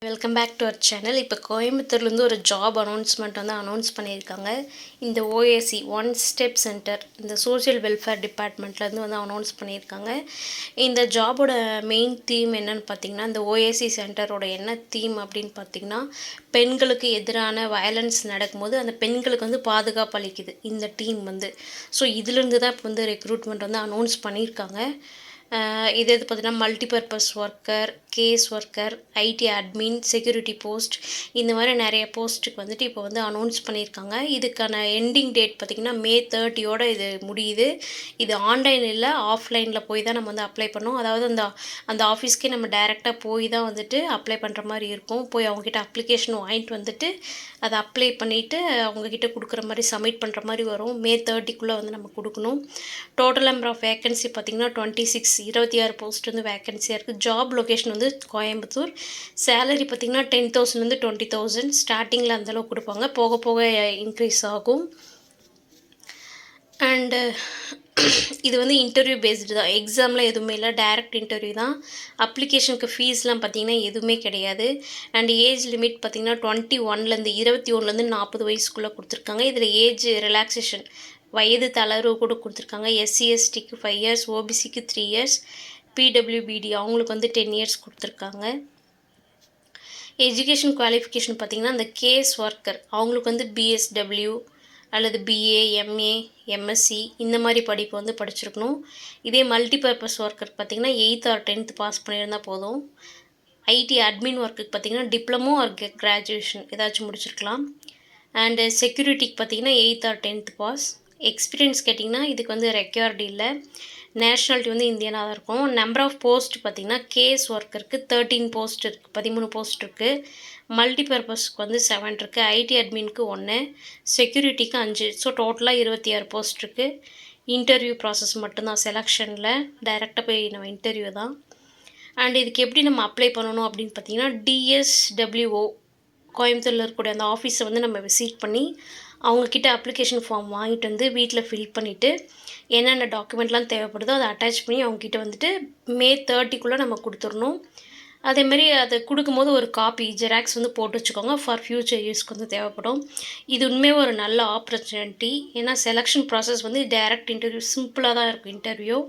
Welcome back to our channel. இப்போ கோயம்புத்தூர்லேருந்து ஒரு ஜாப் அனௌன்ஸ்மெண்ட் அனௌன்ஸ் பண்ணியிருக்காங்க. இந்த ஓஏசி ஒன் ஸ்டெப் சென்டர் இந்த சோஷியல் வெல்ஃபேர் டிபார்ட்மெண்ட்லேருந்து அனௌன்ஸ் பண்ணியிருக்காங்க. இந்த ஜாபோட மெயின் தீம் என்னன்னு பார்த்தீங்கன்னா, இந்த ஓஏசி சென்டரோட என்ன தீம் அப்படின்னு பார்த்தீங்கன்னா, பெண்களுக்கு எதிரான வயலன்ஸ் நடக்கும்போது அந்த பெண்களுக்கு பாதுகாப்பு அளிக்குது இந்த டீம். ஸோ இதிலிருந்து தான் இப்போ ரெக்ரூட்மெண்ட் அனௌன்ஸ் பண்ணியிருக்காங்க. இது பார்த்தீங்கன்னா multipurpose worker, case worker, IT admin, security post, இந்த மாதிரி நிறைய போஸ்ட்டுக்கு இப்போ அனௌன்ஸ் பண்ணியிருக்காங்க. இதுக்கான எண்டிங் டேட் பார்த்திங்கன்னா May 30 இது முடியுது. இது ஆன்லைன் இல்லை, ஆஃப்லைனில் போய் தான் நம்ம அப்ளை பண்ணோம். அதாவது அந்த ஆஃபீஸ்க்கே நம்ம டைரெக்டாக போய் தான் அப்ளை பண்ணுற மாதிரி இருக்கும். போய் அவங்கக்கிட்ட அப்ளிகேஷன் வாங்கிட்டு அதை அப்ளை பண்ணிவிட்டு அவங்கக்கிட்ட கொடுக்குற மாதிரி சப்மிட் பண்ணுற மாதிரி வரும். May 30 நம்ம கொடுக்கணும். டோட்டல் நம்பர் ஆஃப் வேக்கன்சி பார்த்திங்கன்னா 26 போஸ்ட் வேக்கன்சியாக இருக்குது. Job location Coimbatore. சேலரி பார்த்திங்கன்னா 10,000 20,000 ஸ்டார்டிங்கில் அந்தளவுக்கு கொடுப்பாங்க. போக போக இன்க்ரீஸ் ஆகும். அண்டு இது இன்டர்வியூ பேஸ்டு தான். எக்ஸாம்லாம் எதுவுமே இல்லை, டைரக்ட் இன்டர்வியூ தான். அப்ளிகேஷனுக்கு ஃபீஸ்லாம் பார்த்திங்கன்னா எதுவுமே கிடையாது. அண்ட் ஏஜ் லிமிட் பார்த்திங்கன்னா 21 40 வயசுக்குள்ளே கொடுத்துருக்காங்க. இதில் ஏஜ் ரிலாக்ஸேஷன் வயது தளர்வு கூட கொடுத்துருக்காங்க. எஸ்சி எஸ்டிக்கு 5 years, ஓபிசிக்கு 3 years, பிடபிள்யூபிடி அவங்களுக்கு 10 years கொடுத்துருக்காங்க. எஜுகேஷன் குவாலிஃபிகேஷன் பார்த்திங்கன்னா அந்த கேஸ் ஒர்க்கர் அவங்களுக்கு பிஎஸ்டபிள்யூ அல்லது பிஏ, எம்ஏ, எம்எஸ்சி இந்த மாதிரி படிப்பு படிச்சிருக்கணும். இதே மல்டிபர்பஸ் ஒர்க்கர் பார்த்திங்கன்னா 8th or 10th பாஸ் பண்ணியிருந்தால் போதும். ஐடி அட்மின் ஒர்க்குக்கு பார்த்திங்கன்னா டிப்ளமோ ஆர் கிராஜுவேஷன் ஏதாச்சும் முடிச்சிருக்கலாம். அண்டு செக்யூரிட்டிக்கு பார்த்திங்கன்னா 8th or 10th pass. Experience கேட்டிங்கன்னா இதுக்கு ரெக்யர்டு இல்லை. நேஷ்னாலிட்டி இந்தியனாக தான் இருக்கும். நம்பர் ஆஃப் போஸ்ட் பார்த்திங்கன்னா கேஸ் ஒர்க்கருக்கு 13 போஸ்ட் இருக்குது, 13 போஸ்ட் இருக்குது. மல்டிபர்பஸ்க்கு 7 இருக்குது. ஐடி அட்மினுக்கு 1, செக்யூரிட்டிக்கு 5. ஸோ டோட்டலாக 26 போஸ்ட் இருக்குது. இன்டர்வியூ ப்ராசஸ் மட்டும்தான், செலெக்ஷனில் டைரெக்டாக போய் நம்ம இன்டர்வியூ தான். அண்ட் இதுக்கு எப்படி நம்ம அப்ளை பண்ணணும் அப்படின்னு பார்த்திங்கன்னா டிஎஸ்டபிள்யூஓ கோயம்புத்தூரில் இருக்கக்கூடிய அந்த ஆஃபீஸை நம்ம விசிட் பண்ணி அவங்கக்கிட்ட அப்ளிகேஷன் ஃபார்ம் வாங்கிட்டு வீட்டில் ஃபில் பண்ணிவிட்டு என்னென்ன டாக்குமெண்ட்லாம் தேவைப்படுதோ அதை அட்டாச் பண்ணி அவங்கக்கிட்ட May 30 நம்ம கொடுத்துடணும். அதேமாதிரி அதை கொடுக்கும்போது ஒரு காப்பி ஜெராக்ஸ் போட்டு வச்சுக்கோங்க. ஃபார் ஃப்யூச்சர் யூஸ்க்கு தேவைப்படும். இது உண்மையாக ஒரு நல்ல ஆப்பர்ச்சுனிட்டி. ஏன்னா செலெக்ஷன் ப்ராசஸ் டைரக்ட் இன்டர்வியூ சிம்பிளாக தான் இருக்கும். இன்டர்வியூ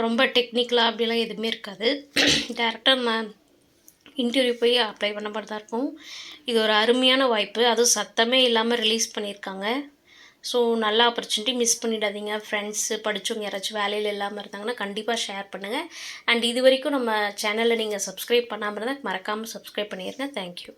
ரொம்ப டெக்னிக்கலாக அப்படிலாம் எதுவுமே இருக்காது. டைரெக்டாக நம்ம இன்டர்வியூ போய் அப்ளை பண்ண மாதிரி தான் இருக்கும். இது ஒரு அருமையான வாய்ப்பு, அதுவும் சத்தமே இல்லாமல் ரிலீஸ் பண்ணியிருக்காங்க. ஸோ நல்ல ஆப்பர்ச்சுனிட்டி, மிஸ் பண்ணிடாதீங்க. ஃப்ரெண்ட்ஸு படித்தவங்க யாராச்சும் வேலையில் இல்லாமல் இருந்தாங்கன்னா கண்டிப்பாக ஷேர் பண்ணுங்கள். அண்ட் இது வரைக்கும் நம்ம சேனலில் நீங்கள் சப்ஸ்கிரைப் பண்ணாமல் இருந்தால் மறக்காமல் சப்ஸ்கிரைப் பண்ணிடுங்க. தேங்க்யூ.